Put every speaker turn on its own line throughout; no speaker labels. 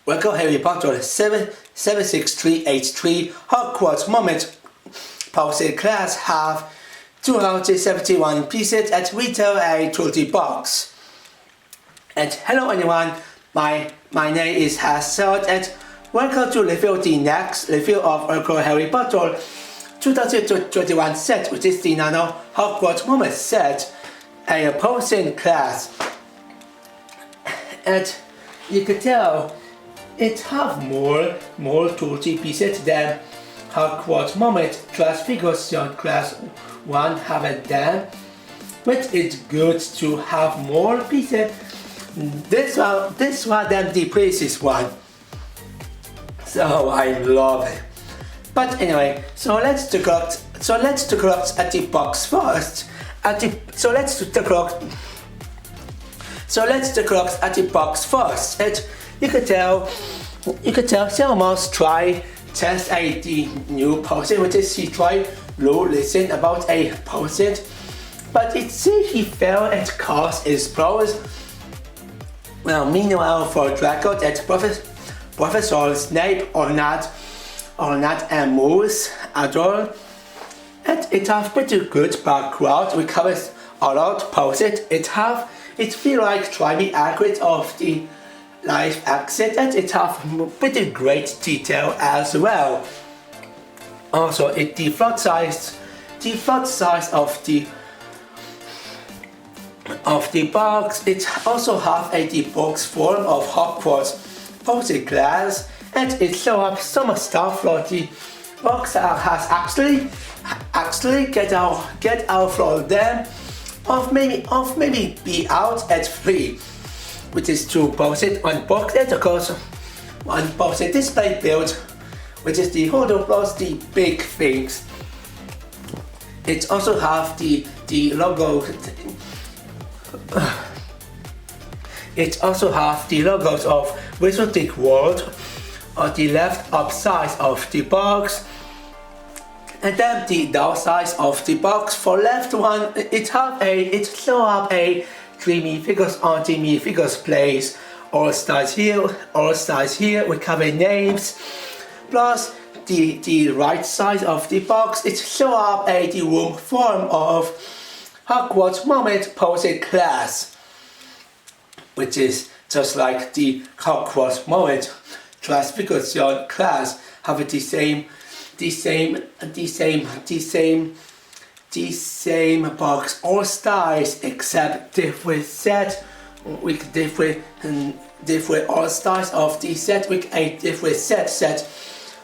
Welcome Harry Potter 76383 Hogwarts moment. Posted class have 271 pieces at retail a 20 box. And hello everyone, my name is Hassad and welcome to review the next review of Welcome Harry Potter 2021 set, which is the Nano Hogwarts moment set, a posted class. And you can tell it have more 20 pieces than Hogwarts moment class figures on class 1 haven't done, but it's good to have more pieces. This one than the previous one, so I love it. But anyway, so let's take a look at the box first. So let's take a look at the box first. And you can tell she almost try test the new potion, which is she try to listen about a potion, but it seems he failed and caused his pros. Well, meanwhile for Draco and Professor Snape or not and Moose at all, and it have pretty good background. We covers a lot potion. It feel like try be accurate of the live accent, and it have pretty great detail as well. Also, the font size of the box, it also have the box form of Hogwarts posted glass, and it show up some stuff for the box that has actually get out from them, of maybe be out at 3, which is to posted on box, and of course one posted display build, which is the holder plus the big things. It also have the logo. It also have the logos of Wizarding World on the left up side of the box, and then the down side of the box for left one, it show up a 3 minifigures on the minifigures place. All stars here we cover names, plus the right side of the box, it show up the room form of Hogwarts moment posted class, which is just like the Hogwarts moment classification class have the same box, all styles except different set with different all styles of the set with a different set.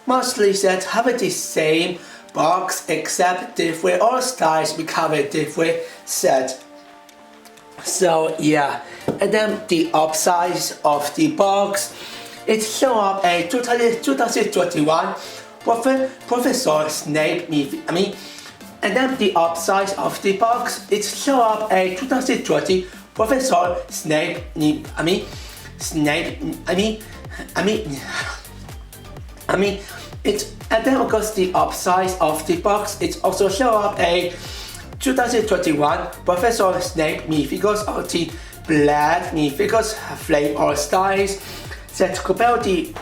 Mostly set have the same box except different all styles we cover different set. So yeah, and then the upsize of the box, it show up a 2021 Professor Snape and then the upsize of the box, it show up a 2020 Professor Snape it, and then of course the upsize of the box, it also show up a 2021 Professor Snape minifigures of the black minifigures flame all styles that compare the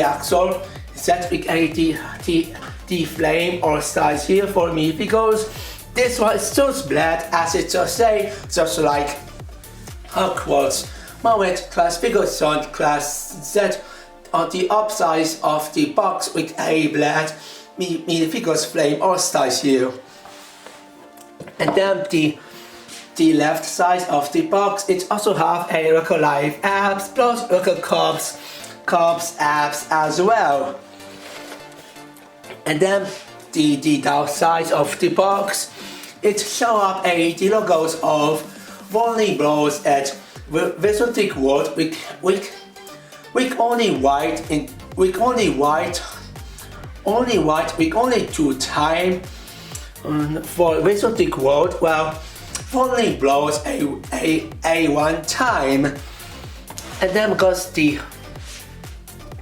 actual set with the flame all styles here for minifigures. This one is just black, as it just say, just like Hogwarts moment classification class set on the upside of the box with a black minifigures flame all styles here. And then the left side of the box, it also have a local live apps plus local cops apps as well. And then the down side of the box, it show up the logos of Warning Bros at Wizarding World with only white with only 2 time. For Wizarding World, well, Warning Bros a 1 time. And then because the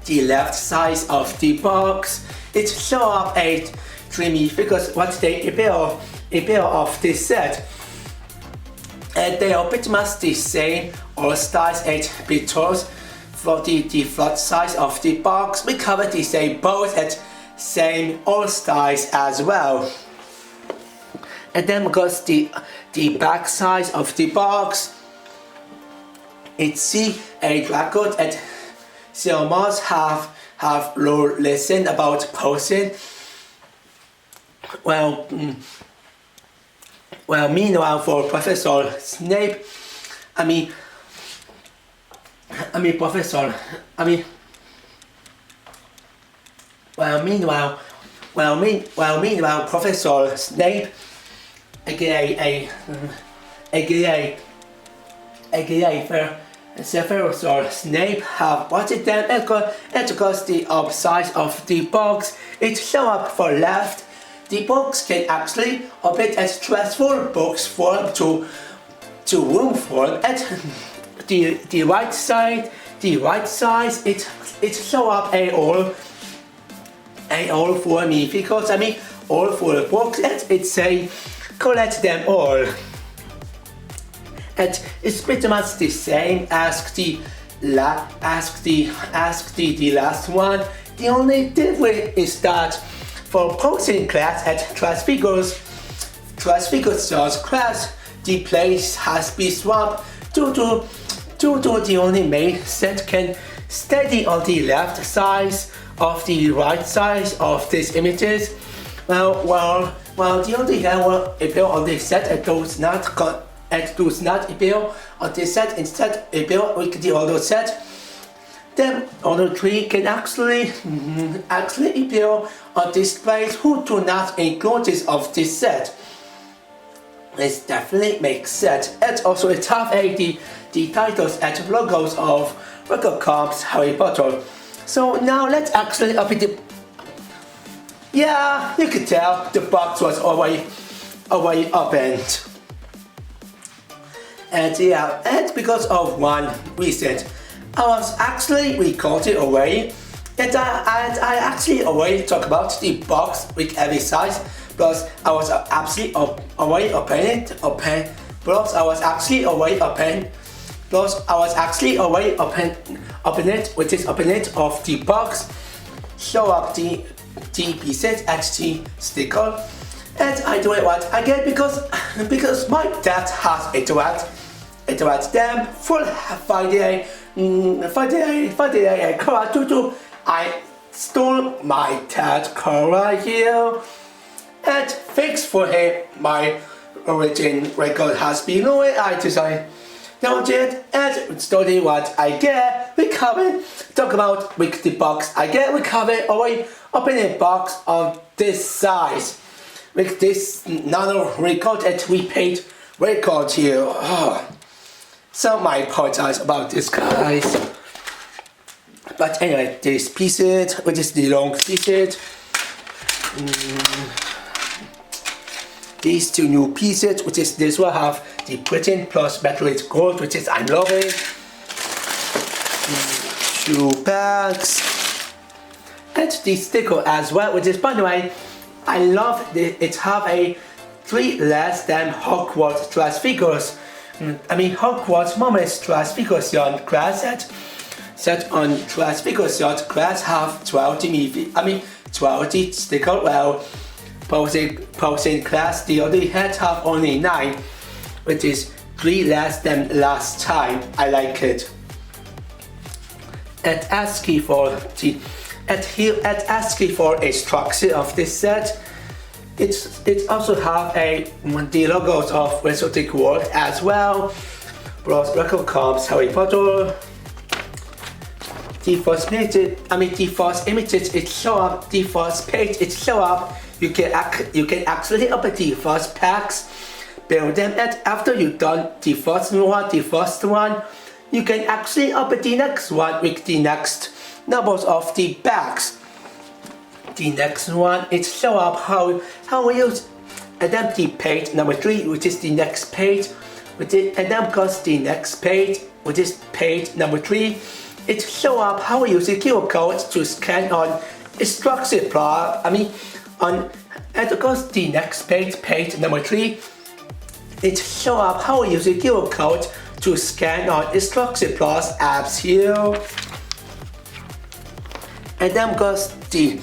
left side of the box, it show up a 3 minifigures what they appeal of this set, and they are pretty much the same all styles 8 pictures for the font size of the box, we cover the same both at same all styles as well. And then because the back size of the box, it's see a record at Silmars have low lesson about posing. Well, meanwhile for Professor Snape, meanwhile Professor Snape, aka Severus Snape have watched them and because the size of the box it show up for left. The box can actually open as transfer box form to room form. At the right side, it show up a all for me because all for the box and it say collect them all. And it's pretty much the same as the last one. The only difference is that for posing class at Transfigurus class, the place has been swapped due to the only main set can steady on the left side of the right side of these images. Well, the only level appear on this set it does not appear on this set. Instead appear with the other set. Then other three can actually appear on displays who do not include this of this set. It definitely makes sense. And also it have the titles and logos of Hogwarts Harry Potter. So now let's actually open the. Yeah, you could tell the box was already opened. And yeah, and because of one reason, I was actually recording already, and I actually already talked about the box with every size, plus I was actually already open it, which is open it of the box, show up the pieces and the sticker, and I do it what I get because my dad has interact them for Friday color tutu. I stole my dad color here and fix for him my origin record has been ruined. I decided don't it and study what I get. We cover talk about with the box I get. We cover already open a box on this size with this nano record and we paid record here. Oh. So I apologize about this, guys. But anyway, this pieces, which is the long pieces. These two new pieces, which is this one have the Britain plus battery gold, which is I'm loving. Two bags. And the sticker as well, which is by the way, I love it have a 3 less than Hogwarts Transfigurus. Hogwarts Moments Transfiguration class set on Transfiguration class have 12 sticker. Well, posing class the other head have only 9, which is 3 less than last time. I like it. At ASCII for a structure of this set. It also have the logos of Wizarding World as well. Plus record comes Harry Potter. The first images it show up. The first page it show up. You can actually open the first packs, build them, and after you done the first one, you can actually open the next one with the next numbers of the packs. The next one, it show up how we use, and then the page number 3, which is the next page, and then because the next page, which is page number 3, it show up how we use the QR code to scan on instruction bar. And because the next page number 3, it show up how we use the QR code to scan on instruction plus apps here. and then goes the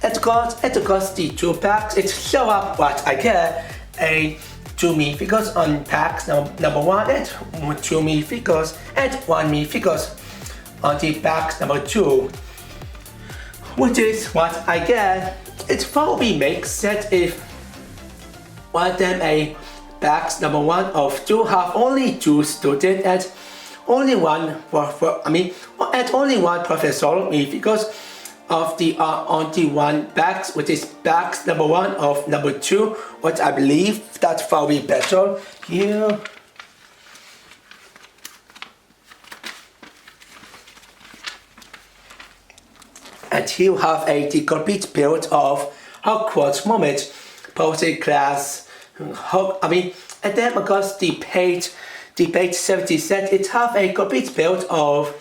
it goes the 2 packs. It show up what I get a 2 minifigures on packs number 1 and 2 minifigures and 1 minifigures on the packs number 2, which is what I get. It probably makes sense if one of them a packs number 1 of 2 have only 2 students and only one and only one professor minifigures of the on the 1 packs, which is packs number 1 of number 2, which I believe that's probably better here. And here you have the complete build of Hogwarts moment, posted class. And then because the page 70 said it have a complete build of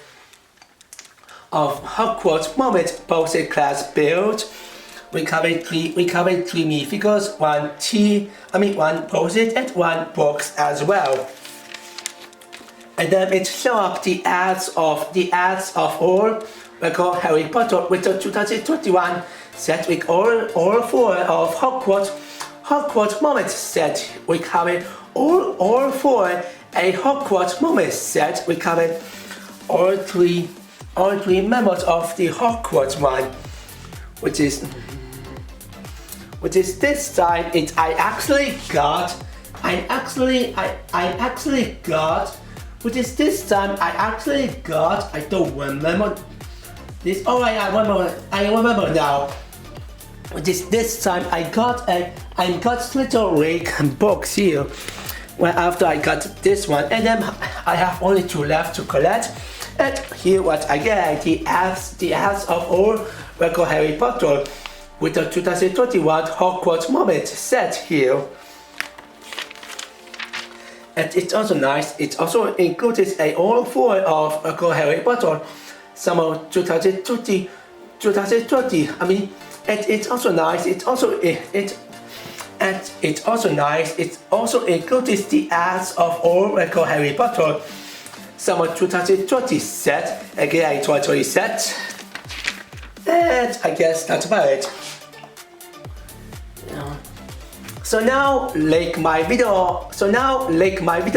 Hogwarts moment posted class build. We covered three minifigures, one posted and 1 box as well. And then it show up the ads of all record Harry Potter with the 2021 set with all 4 of Hogwarts moments set. We covered all 4 a Hogwarts moments set. We covered all three members of the Hogwarts one, which is this time I actually got, which is this time I don't remember this. Oh, I remember now. Which is this time I got little rig box here. Well, after I got this one, and then I have only 2 left to collect. And here what I get, the ads of all record Harry Potter with the 2021 Hogwarts moment set here. And it's also nice, it also includes all 4 of record Harry Potter, summer 2020. And it's also nice, it also includes the ads of all record Harry Potter summer 2020 set, again 2020 set, and I guess that's about it. So now like my video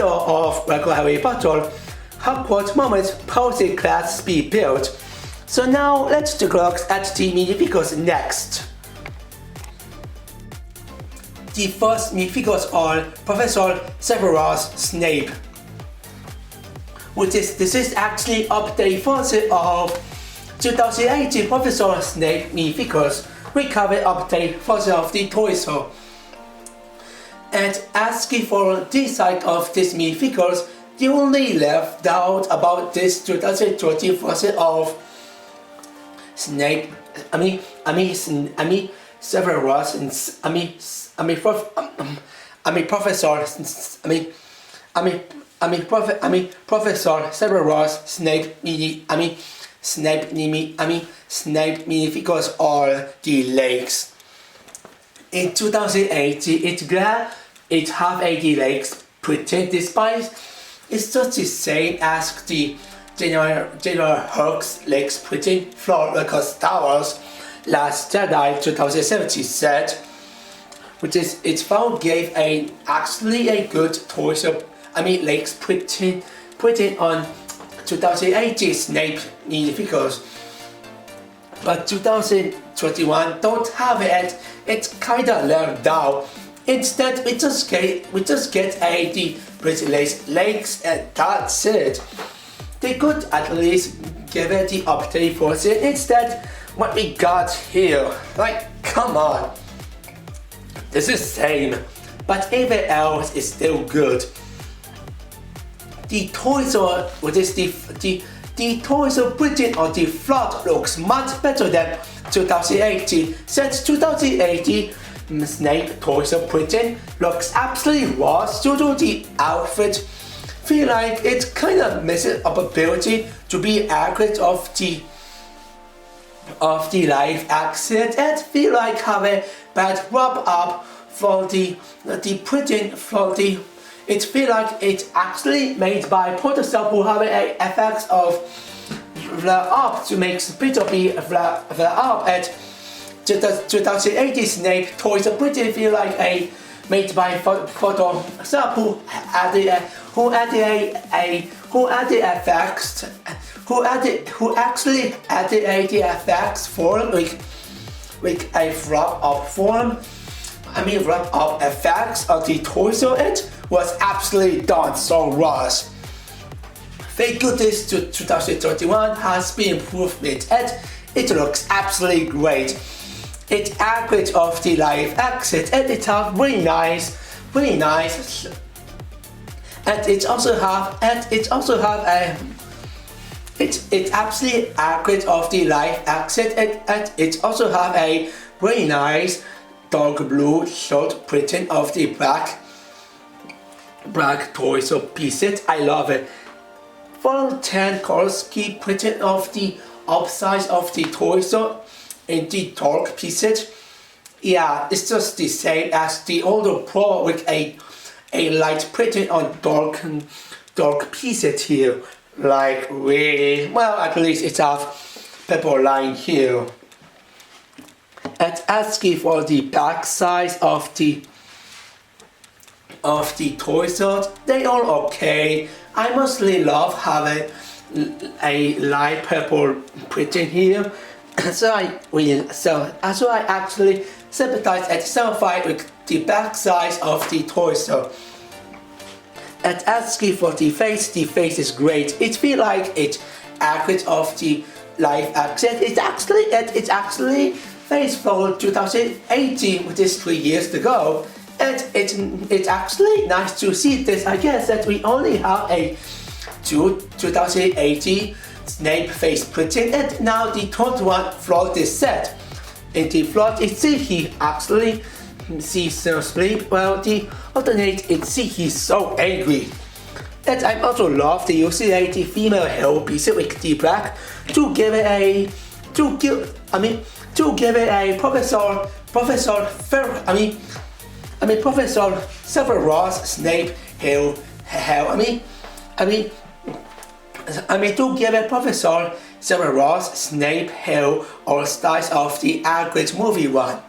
of record Harry Potter Hogwarts moments posted class speed build. So now let's take a look at the minifigures next. The first minifigures are Professor Severus Snape, this is actually update version of 2018 Professor Snape minifigures, recovered update version of the toy store. And asking for design of these minifigures, the only left out about this 2020 version of Snape, Severus, Professor Severus Snape Snape minifigures are the legs. In 2018, it have 80 legs printed. Despite it's just the same as the General Hux legs printed for record Star Wars Last Jedi 2017 set, which is it found gave actually a good choice of legs printed on 2018 Snape minifigures, but 2021 don't have it. It's kinda left down. Instead, we just get the pretty legs and that's it. They could at least give it the update for it. Instead, what we got here, like, come on. This is same, but everything else is still good. The toys are, the toys are printed on the front looks much better than 2018. Since 2018, Snape toys are printed looks absolutely raw due to the outfit. Feel like it kind of misses up ability to be accurate of the live action, and feel like have a bad rub up for the printing for the. It feel like it's actually made by Protestant who have a effects of up to make Spittleby up at 2018 Snape toys are pretty feel like a made by Photoshop who actually added the effects form with a wrap up effects of the toy, so it was absolutely done so rush. Thank goodness to 2021 has been improvement and it looks absolutely great. It's accurate of the live exit and it have really nice, and it also have it's absolutely accurate of the live exit and it also have a really nice dark blue short printing of the black toy so pieces. I love it. For 10 colors keep printing of the upsides of the toy so in the dark pieces. Yeah, it's just the same as the older Pro with a light printing on dark pieces here. Like really, well, at least it's have purple line here. And asking for the back size of the toy set, they are okay. I mostly love having a light purple printing here. So I actually sympathize and sympathize with the back size of the toy set. And asking for the face is great. It feels like it's accurate of the live accent. It's actually face for 2018, which is 3 years ago. And it's actually nice to see this. I guess that we only have a 2018 Snape face printing, and now the 21 float is set. In the float, it see he actually sees no sleep, while the alternate it see he's so angry. And I also love the UCA the female hero piece with the black to give it a Professor Severus Snape hero. To give a Professor Severus Snape hero or styles of the accurate movie one,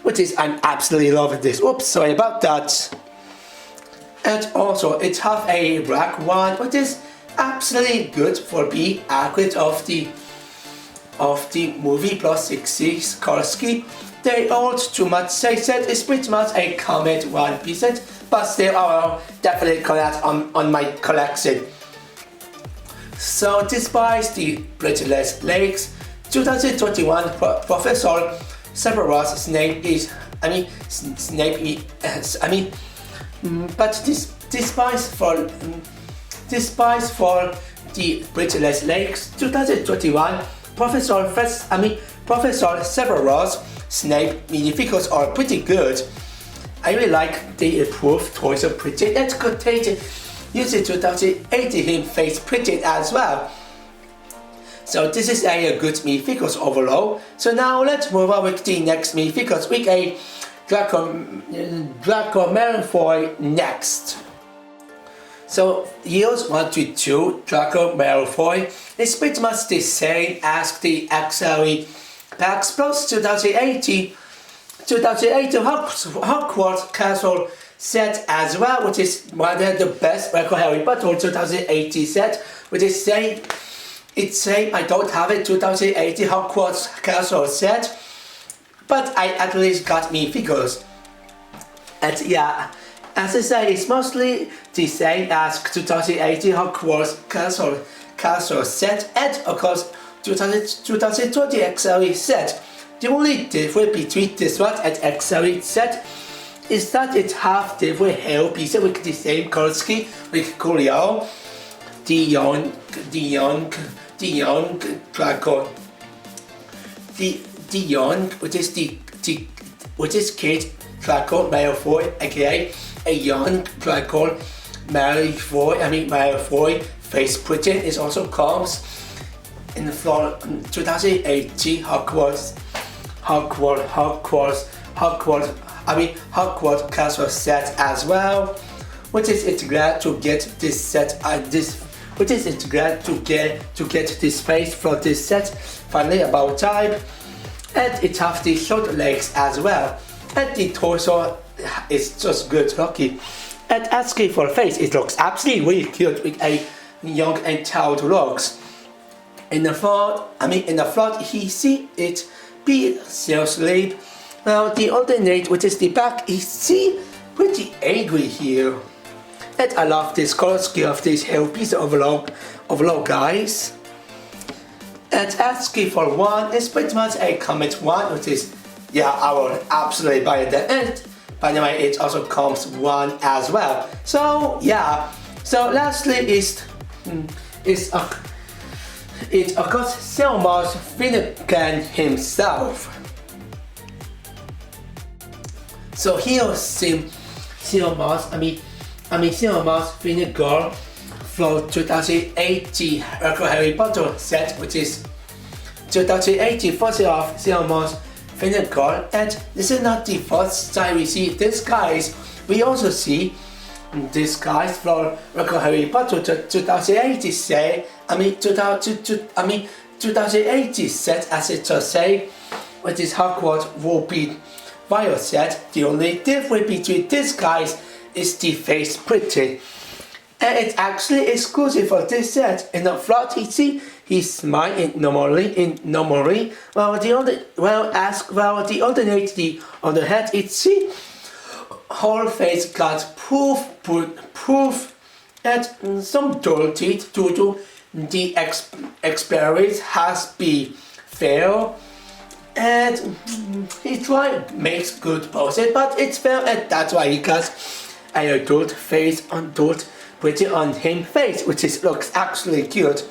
which is I'm absolutely loving this. Oops, sorry about that. And also it have a black one, which is absolutely good for being accurate of the movie plus 66 color scheme. They aren't too much say said, it's pretty much a common one piece, but still I will definitely collect on my collection. So despite the Breathless Lakes, 2021 Professor Severus Snape despite for the Breathless Lakes, 2021 Professor Severus Snape minifigures are pretty good. I really like the improved toys of printing and contained using 2018 him face printing as well. So this is a good minifigures overall. So now let's move on with the next minifigures with a Draco Malfoy next. So years 1 to 2 Draco Malfoy is pretty much the same as the XLE packs plus 2018 Hogwarts Castle set as well, which is one of the best record Harry Potter 2018 set, which is same. It's same. I don't have a 2018 Hogwarts Castle set, but I at least got me figures. And yeah, as I say, it's mostly the same as 2018 Hogwarts Castle set, and of course 2020 XLE set. The only difference between this one and XLE set is that it have different hair pieces with the same color scheme with Coolio, the young dragon, the young, which is Kate Draco Malfoy, aka a young Draco Malfoy face printing is also comes in the 2018 Hogwarts Castle set as well, which is it's glad to get this set which is it's glad to get this face for this set. Finally, about time. And it has the short legs as well. And the torso is just good looking. And asking for face, it looks absolutely really cute with a young and child looks. In the front, he see it be seriously. Well, the alternate, which is the back, he see pretty angry here. And I love this color scheme of this hairpiece overall, guys. And asking for one is pretty much a comment one, which is, yeah, I will absolutely buy it. And by the way, it also comes one as well. So yeah. So lastly it's of course Selma's Finnegan himself. So here's Selma's Finnegan from 2018 Harry Potter set, which is 2018 version of Selma's Finnegan. And this is not the first time we see this guys. We also see this guys from Harry Potter 2018 set. 2018 set, as it just say, which is Hogwarts will be Violet set. The only difference between these guys is the face printing, and it's actually exclusive for this set. In the front, you see he's smiling normally. While the alternate on the head, it see whole face got proof that some dirty due to the experience has been failed. And he tried makes good poses, but it's fair, and that's why he got a adult face on adult printing on him face, which is looks actually cute.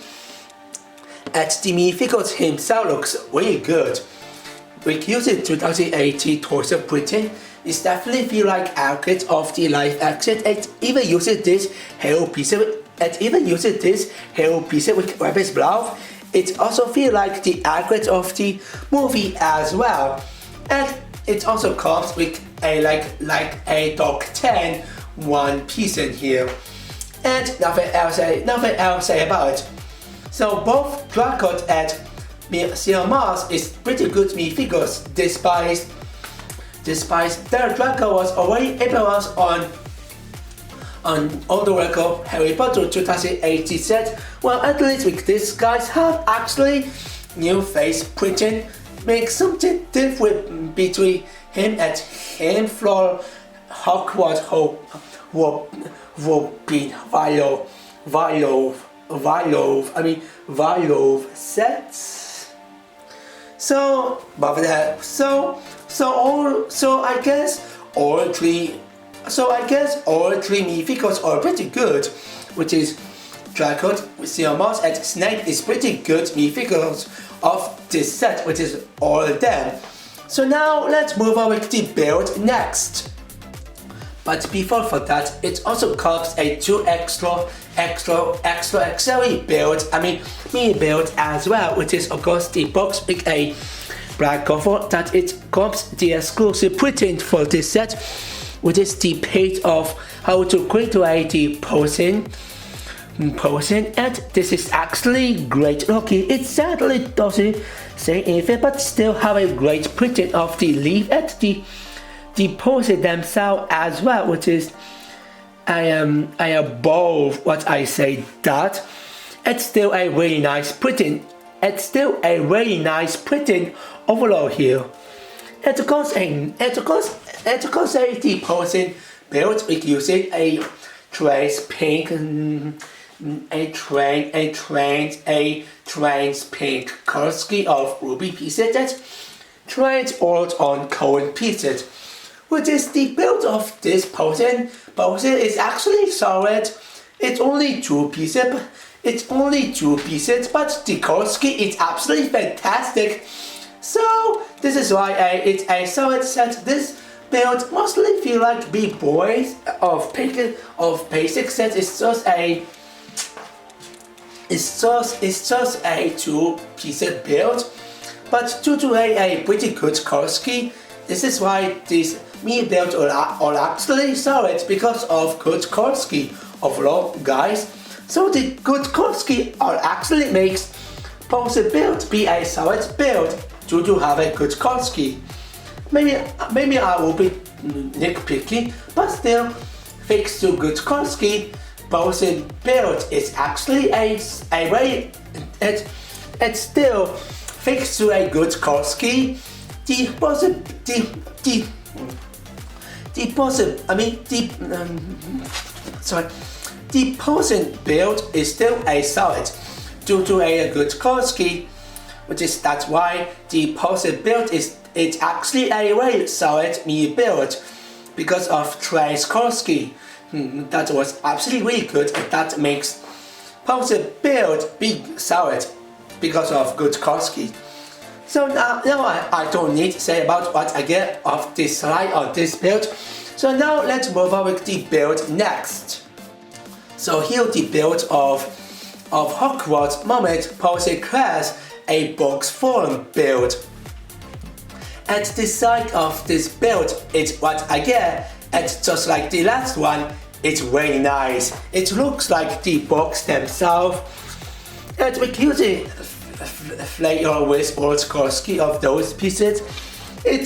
And the minifigures himself looks really good. With using 2018 torso printing, it definitely feel like accurate of the live action, and even using this hair piece with rabbit's mouth. It also feels like the accurate of the movie as well. And it also comes with a like a Dog 10 one piece in here. And nothing else say about it. So both Draco and Mars is pretty good minifigures despite their Draco was already influenced on the record Harry Potter 2018 set. Well, at least with these guys have actually new face printing, make something different between him and him from Hogwarts will be Violet sets. So I guess all three minifigures are pretty good, which is Draco, Mouse, and Snape is pretty good minifigures of this set, which is all of them. So now let's move on with the build next. But before for that, it also comes a two extra build, mini build as well, which is of course the box with a black cover that it comes the exclusive printing for this set, which is the page of how to create the posing, and this is actually great looking. It sadly doesn't say anything, but still have a great printing of the leaf and the posing themselves as well, which is I above what I say that. It's still a really nice printing. Overall here. And of course the posing built with using a trace pink pink color scheme of ruby pieces that trains all on coin pieces, which is the build of this posing. Posing is actually solid. It's only two pieces, but the color scheme is absolutely fantastic. So this is why it's a solid set. This build mostly feel like big boys of basic set. It's just a two-piece build, but due to a pretty good color scheme, this is why these mini builds are actually solid because of good color scheme overall, guys. So the good Korski actually makes both the build be a solid build due to have a good Korski. Maybe I will be nitpicky, but still, thanks to good Korski, both the build is actually a way it's still thanks to a good Korski, the poison build is still a solid due to a good Korski, that's why the poison build is actually a very solid build because of Trey's Korski. That was absolutely really good, and that makes poison build be solid because of good Korski. So now I don't need to say about what I get of this slide or this build. So now let's move on with the build next. So here the build of Hogwarts moment poses class a box form build. At the side of this build, it's what I get, and just like the last one, it's very nice. It looks like the books themselves, and we're using flavor with old Korski of those pieces. I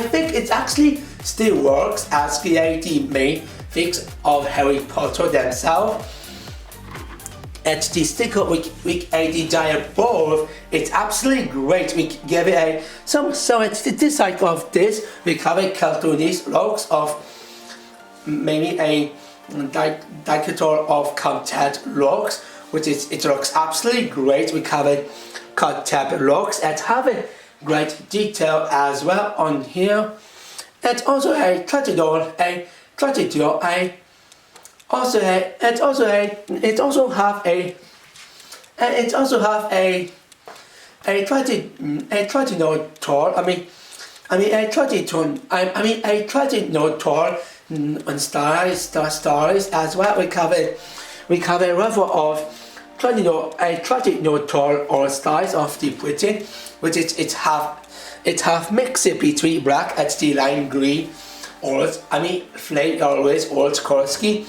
think it actually still works as the main things of Harry Potter themselves. And the sticker with a giant ball, it's absolutely great. We give it so at this side of this, we have a cartoonish looks of maybe a diameter of contact looks, it looks absolutely great. We have a contact looks and have a great detail as well on here, and also a tragedor, it also have a traditional tour. A traditional tour on stars as well. We have a level of traditional tour or styles of the Britain, which it have mixed between black and the lime green, flame always old Korski.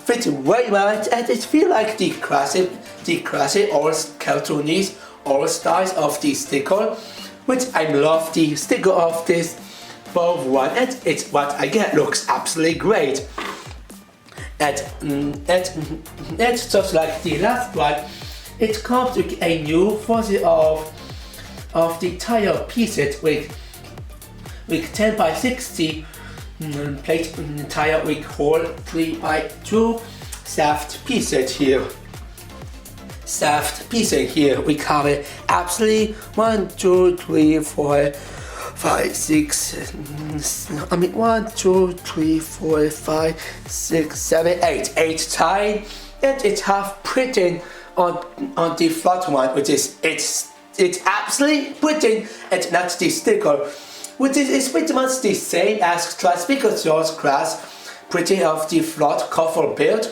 Fit very well, and it feels like the classic old cartoonish old styles of the sticker, which I love the sticker of this both one, and it's what I get looks absolutely great. And just like the last one, it comes with a new version of the tire pieces with 10 by 60 plate tire with whole 3 by 2 shaft pieces here. We cover absolutely 1, 2, 3, 4, 5, 6. 1, 2, 3, 4, 5, 6, 7, 8. 8 times, and it have printing on the front one, which is it's absolutely printing and not the sticker, which is pretty much the same as Classification's class printing of the front cover build,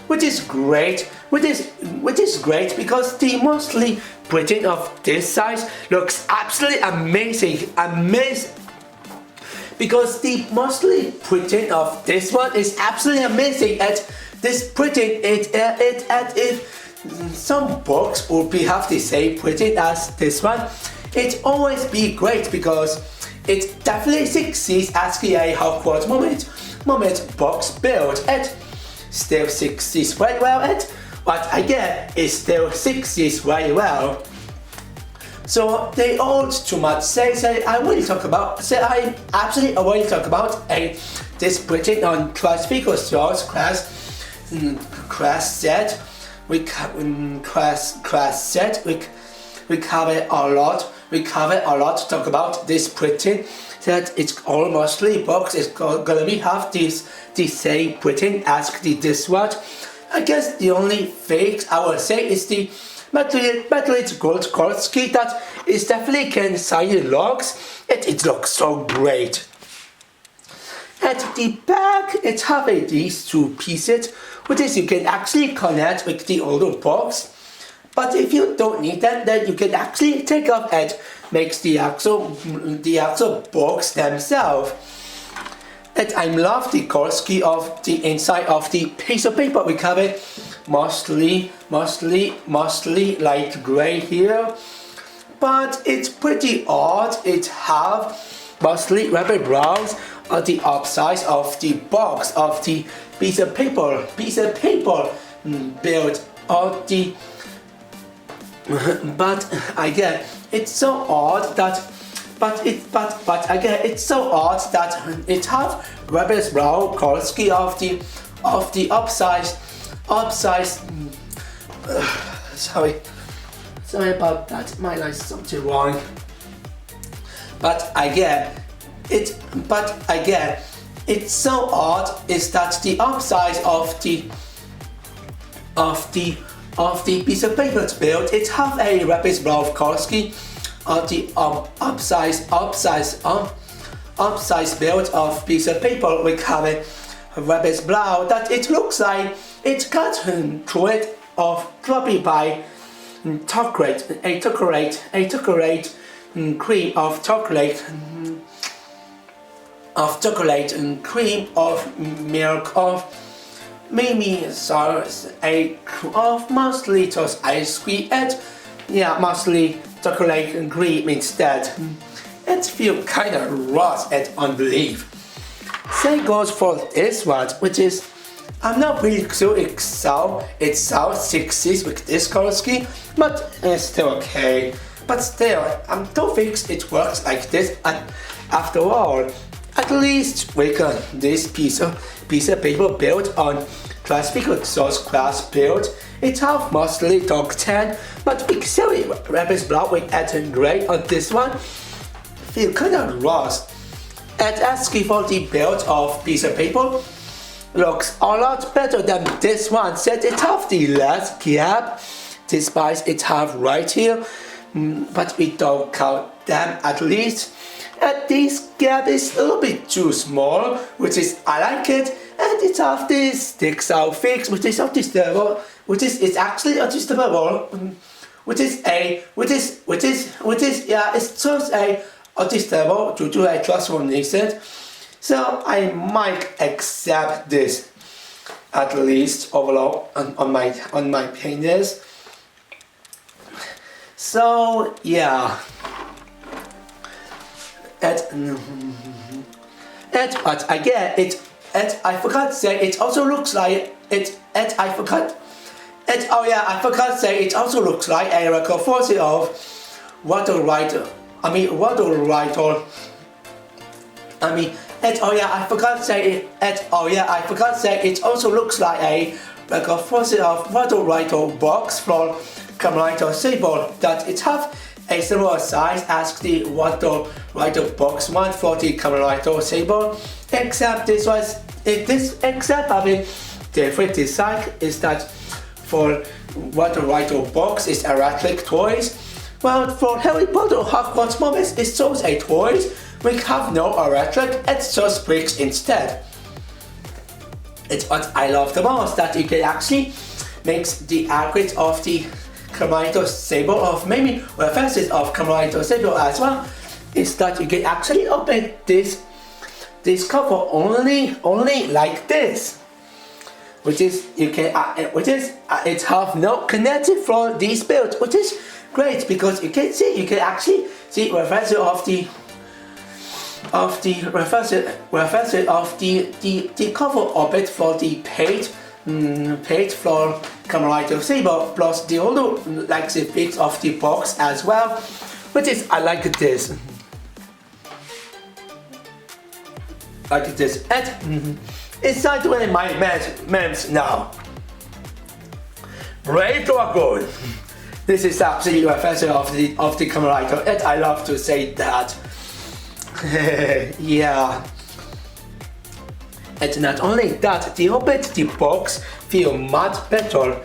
which is great. Which is great because the mostly printing of this size looks absolutely amazing. Because the mostly printing of this one is absolutely amazing. And this printing if some books would have the same printing as this one, it always be great because it definitely succeeds as the Hogwarts moment box build, and still succeeds very well, and what I get is still succeeds very well. So they all too much say I will talk about I absolutely will talk about this printing on Classification's class set. We cover a lot to talk about this printing, that it's all mostly box is gonna be have the same printing as this one. I guess the only thing I will say is the material gold Korski that is definitely can sign logs, and it looks so great. At the back, it have these two pieces, which is you can actually connect with the older box. But if you don't need that, then you can actually take off and make the actual box themselves. And I love the Korski of the inside of the piece of paper. We have mostly light gray here, but it's pretty odd. It have mostly rabbit browns on the upside of the box of the piece of paper built on the. But again, it's so odd that. But again, it's so odd that it have rabbit brown Kolsky of the upside. Sorry about that. My line is something wrong. But again, it's so odd is that the upside of the piece of paper built, it have a rabbit brown Kolsky on the upside build of piece of paper. We have a rabbit brown that it looks like it got through it of probably by chocolate cream of chocolate and cream of milk of maybe sauce of mostly just ice cream and mostly chocolate and cream instead. It feels kind of rough and unbelief. Same goes for this one, which is I'm not really sure it sounds 60s with this color scheme, but it's still okay. But still, I don't think it works like this. And after all, at least we got this piece of paper built on transfigured sauce class built. It have mostly dark tan, but we sell it rabbit brown with Eton gray on this one. Feel kind of rust. And asking for the build of piece of paper looks a lot better than this one. Said it have the last gap, despite it have right here, but we don't count them at least. And this gap is a little bit too small, which is I like it. And it have this sticks out fix, which is adjustable, it's actually adjustable, it's just a adjustable to do a transformation. So I might accept this at least overall on my penis. So yeah. But again, I forgot to say it also looks like it. I forgot to say it also looks like a record fossil of water writer. I forgot to say it also looks like a record fossil of water writer box from Comriter Sable that it have a similar size as the water writer box one for the Comriter Sable, except except having different design is that for water writer box is electric toys. Well, for Harry Potter Hogwarts moments it shows a toys which have no electric, it's just bricks instead. It's what I love the most, that you can actually make the aggregate of the Comriter Sable of maybe references of Comriter Sable as well, is that you can actually open this cover only like this, which is it have no connected for these builds, which is great because you can actually see references of the cover of it for the page for Comriter Sable plus the other like the pics of the box as well, which is I like this. And inside one of my memes now. Brave Dragon. This is actually a reference of the Comriter, and I love to say that. Yeah. And not only that, the box feel much better.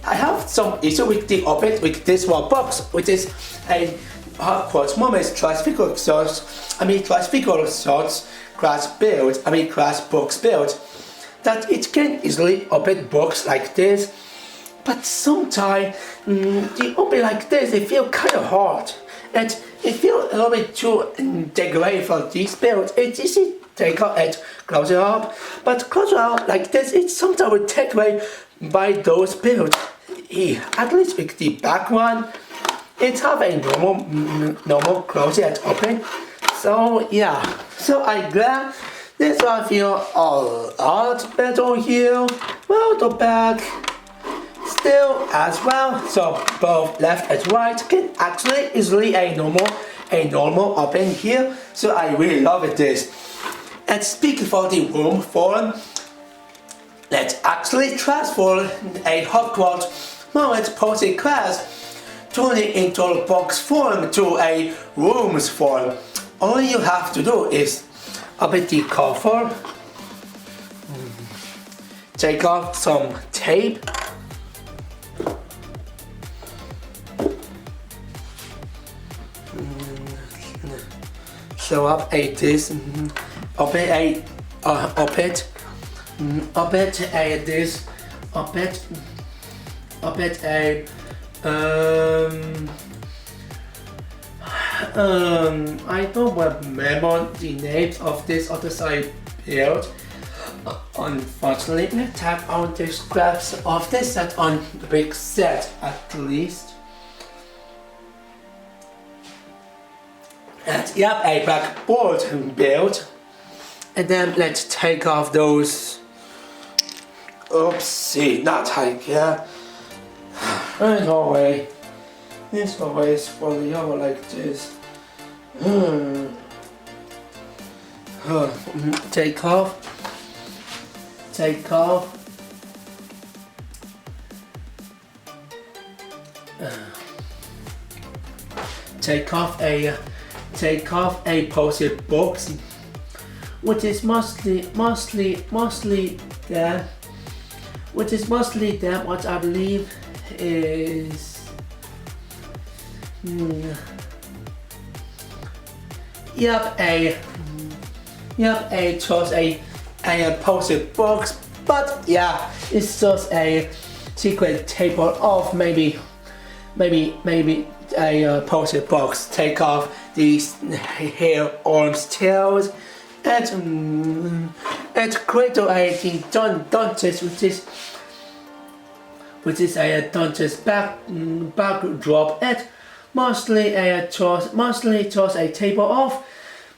I have some issue with the with this one box, which is a Hogwarts Moments transfigured sorts class box build, that it can easily open box like this, but sometimes the open like this it feel kind of hard, and it feels a little bit too degraded for this build. It is take out and close it up. But close it up like this, it sometimes will take away by those builds. At least with the back one, it have a normal close and open. So yeah, so I'm glad this one feel a lot better here. Well, the back still as well. So both left and right can actually easily a normal open here. So I really love it this. And speaking for the room form, let's actually transfer a Hogwarts moment posting class, turn it into a box form to a rooms form. All you have to do is open the cover, take off some tape, show up a this, open a this, open a I don't remember the names of this other side build. Unfortunately, let's tap on the scraps of this set on the big set at least. And yep, a backboard build. And then let's take off those. Oopsie, not like yeah. There's no way. This always for the other like this. Take off. Take off. Take off a post-it box, which is mostly there. What I believe is. Just a post-it box, but yeah, it's just a secret table of maybe a post-it box. Take off these hair arms tails and create a Dante's which is a Dante's backdrop and mostly just a table of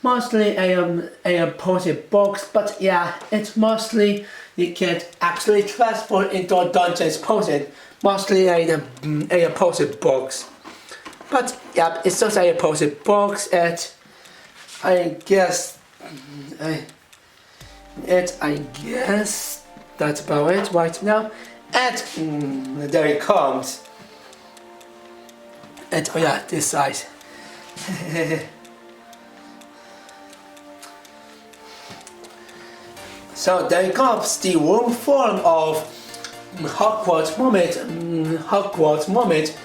mostly a post-it box, but yeah, it's mostly you can actually transfer into Dante's post-it, mostly a post-it box. But yeah, it's just a post-it box, and I guess that's about it right now. And there it comes. And oh yeah, this size. So there comes the room form of Hogwarts moment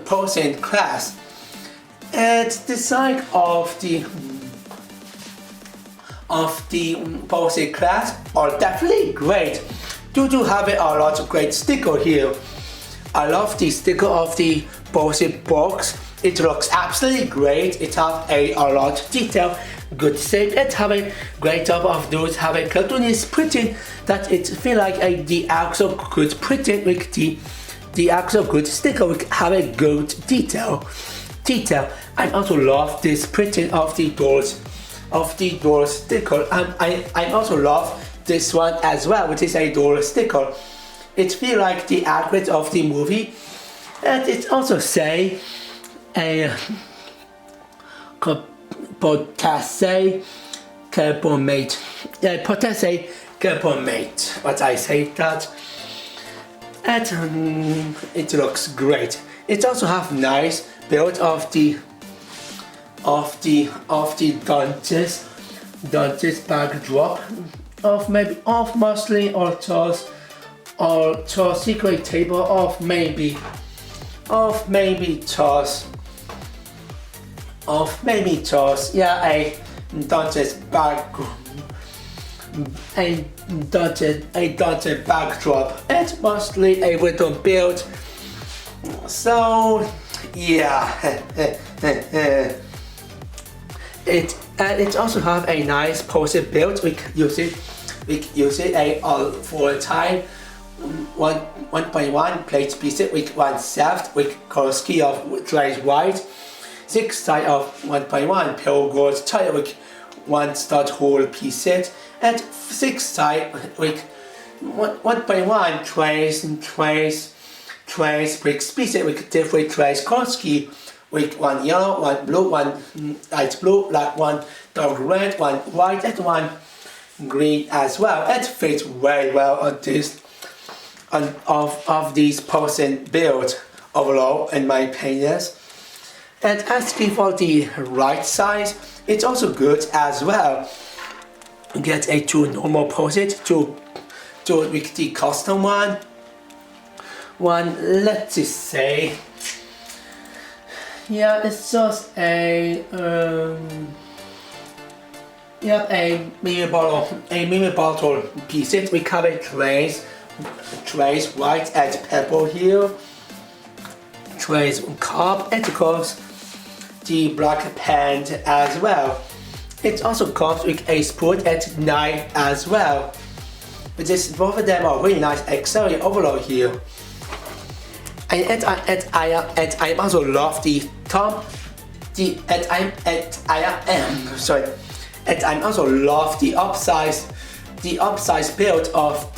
posing class. And the side of the posing class are definitely great. You do have a lot of great sticker here. I love the sticker of the posing box. It looks absolutely great. It has a lot of detail, good shape. It have a great job of those have a cartoonist printing that it feel like the actual good printing with the actual good sticker will have a good detail. I also love this printing of the doors sticker. I also love this one as well, which is a door sticker. It feels like the accurate of the movie, and it also say a potassium carbonate. Potassium carbonate. But I say that, and it looks great. It also have nice build of the Dante's backdrop of mostly or just secret table of maybe just yeah, a Dante's backdrop and mostly a wooden build. So yeah. It also have a nice poster build. We use it a all for time 1.1 plate piece with one shaft with color scheme of dry white, 6 side of 1.1 pale gold tile with one stud hole piece and 6 side with 1.1 trace bricks piece with different trace color scheme with one yellow, one blue, one light blue, like one dark red, one white and one green as well. It fits very well on this of these person build overall in my opinion. And asking for the right size, it's also good as well. Get a 2 normal poses to with the custom one. Let's just say, yeah, it's just a mini bottle pieces. We cover trays white and purple here. Trays cup and of course the black pen as well. It also comes with a spoon and knife as well. But both of them are really nice accessory overall here. And I also love the top. And I also love the upsize build of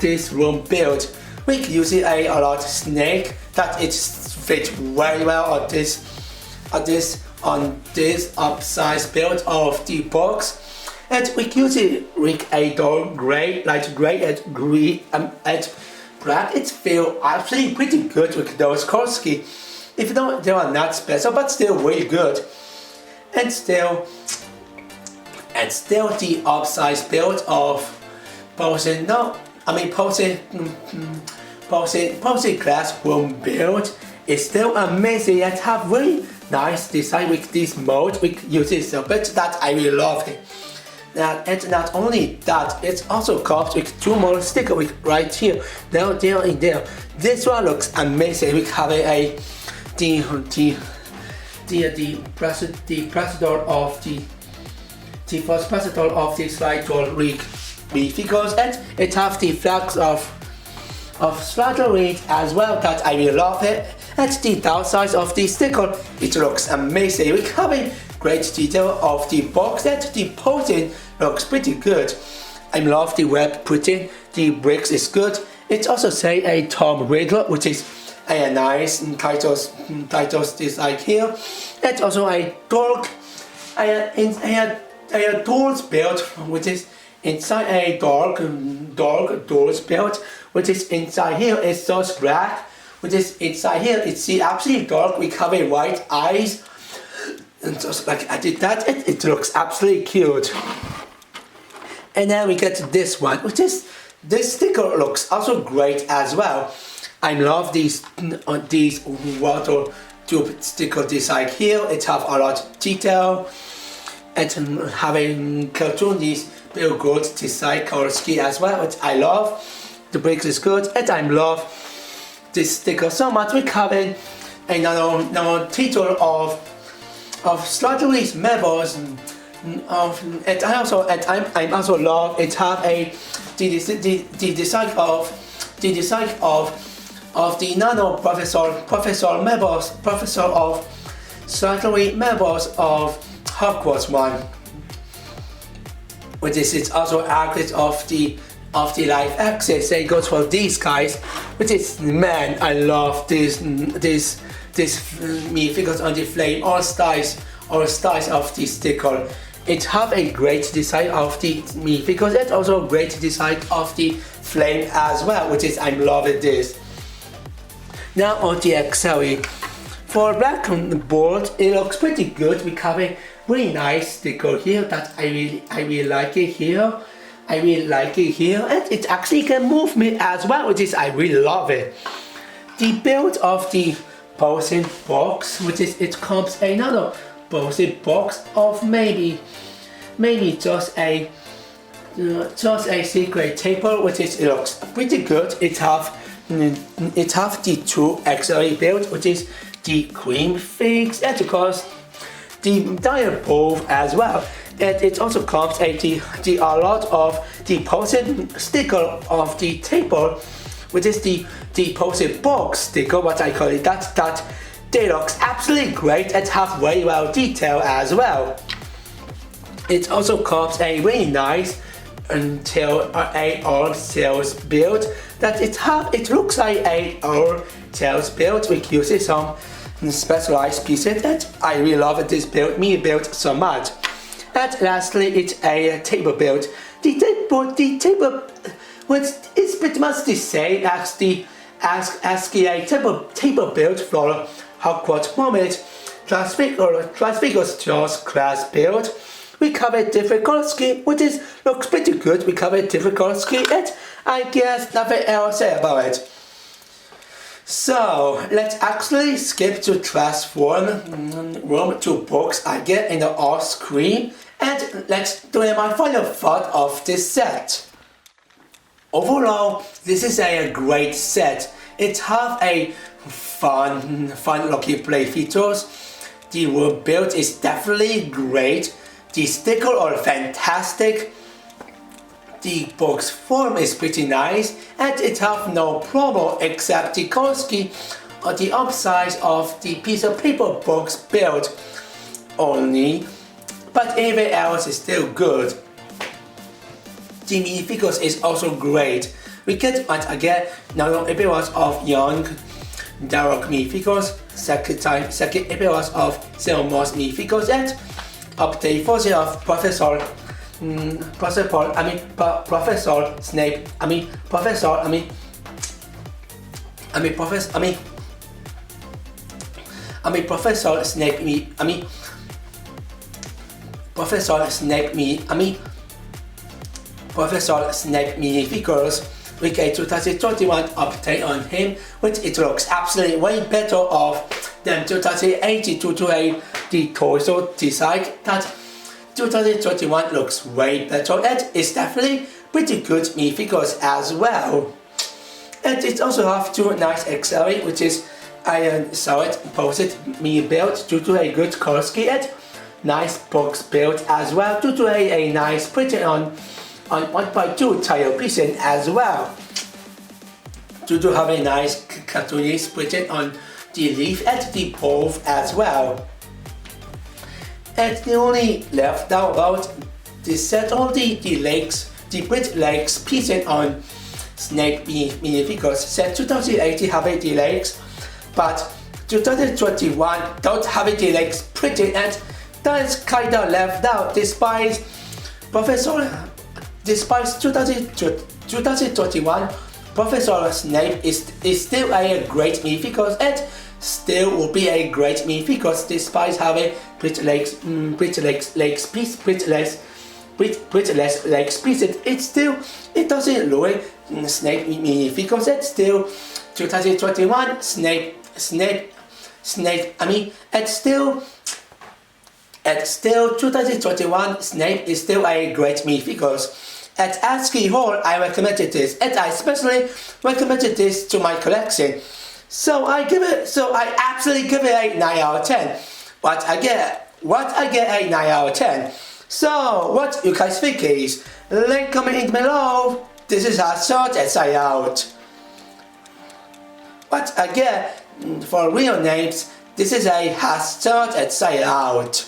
this room build. We can use it a lot snake that it fits very well on this upsize build of the box. And we can use it with a dark gray, light gray and green and black. It feels actually pretty good with those color scheme. Even though they are not special, but still really good. And still the upsize build of Posey classroom build is still amazing and have really nice design with this mode. We use it a bit that I really love it. And not only that, it also comes with 2 more stickers right here, down there in there. This one looks amazing. We have the president of the slide door rig figures, and it have the flags of Slider rig as well that I really love it. And the downside of the sticker, it looks amazing. We have a great detail of the box and the posing looks pretty good. I love the web putting, the bricks is good. It also say a Tom Riddler, which is a nice titles design here. And also a doors build, which is inside a dark doors build, which is inside here. It's just black, which is inside here. It's absolutely dark. We have a white eyes, and just like I did that, it looks absolutely cute. And then we get this one, which is this sticker looks also great as well. I love these water tube sticker design here. It have a lot of detail and having cartoonies real good design color scheme as well, which I love. The bricks is good and I love this sticker so much. We having another title of Slaughterless members and I also love it have the design of the nano professor of Slaughterless members of Hogwarts one, which is also accurate of the life access. They go for these guys, which is, man, I love this me figures on the flame all styles of the sticker. It have a great design of the me figures and also great design of the flame as well, which is I'm loving this. Now on the accessory. For black board, it looks pretty good. We have a really nice sticker here that I really like it here. I really like it here, and it actually can move me as well, which is I really love it. The build of the Posey box, which is it comes another Posey box of maybe just a secret table, which is it looks pretty good. It have the 2 accessory build, which is the cream figs, and of course the dial both as well. And it also comes a lot of the post-it sticker of the table, which is the post-it box sticker, what I call it. That they looks absolutely great and have very well detail as well. It also comes a really nice until a old sales build that it looks like a old sales build which uses some specialized pieces that I really love this build so much. And lastly, it's a table build. The table which is pretty much the same as a table build for Hogwarts moment. Transfigures Jaws class build. We covered different color scheme, which looks pretty good. We covered different color scheme, and I guess nothing else to say about it. So let's actually skip to transform room to books I get in the off screen, and let's do my final thought of this set. Overall, this is a great set. It has a fun looking play features. The room build is definitely great. The stickers are fantastic. The box form is pretty nice, and it has no problem except the color scheme or the upsize of the piece of paper box build only, but everything else is still good. The minifigures is also great. We get once again now appearance of young dark minifigures, second appearance of Silmar's minifigures, and update version of Professor Snape. Professor Snape minifigures. We get 2021 update on him, which it looks absolutely way better off than 2018 due to the torso design. That 2021 looks way better, and it's definitely pretty good minifigures as well. And it also have two nice accessories, which is I saw it posted mini build due to a good color scheme, and nice box build as well due to a nice printing on 1x2 tile piecing as well. Due to have a nice cartoonist printing on the leaf and the pole as well. And the only left now about this set on the legs, the print legs piecing on Snape minifigures. Set 2018 have the legs, but 2021 don't have the legs printed, and that is kinda left out despite 2021 Professor Snape is still a great minifigure, and still will be a great minifigure despite having pretty legs pieces. It doesn't ruin Snape minifigures. It's still 2021 and still 2021 Snape is still a great minifigure. At ASCII Hall, I recommended this, and I especially recommended this to my collection. So I absolutely give it a 9 out of 10. What I get a 9 out of 10. So what you guys think is? Link comment in below. This is a short essay out. What I get for real names, this is a short essay out.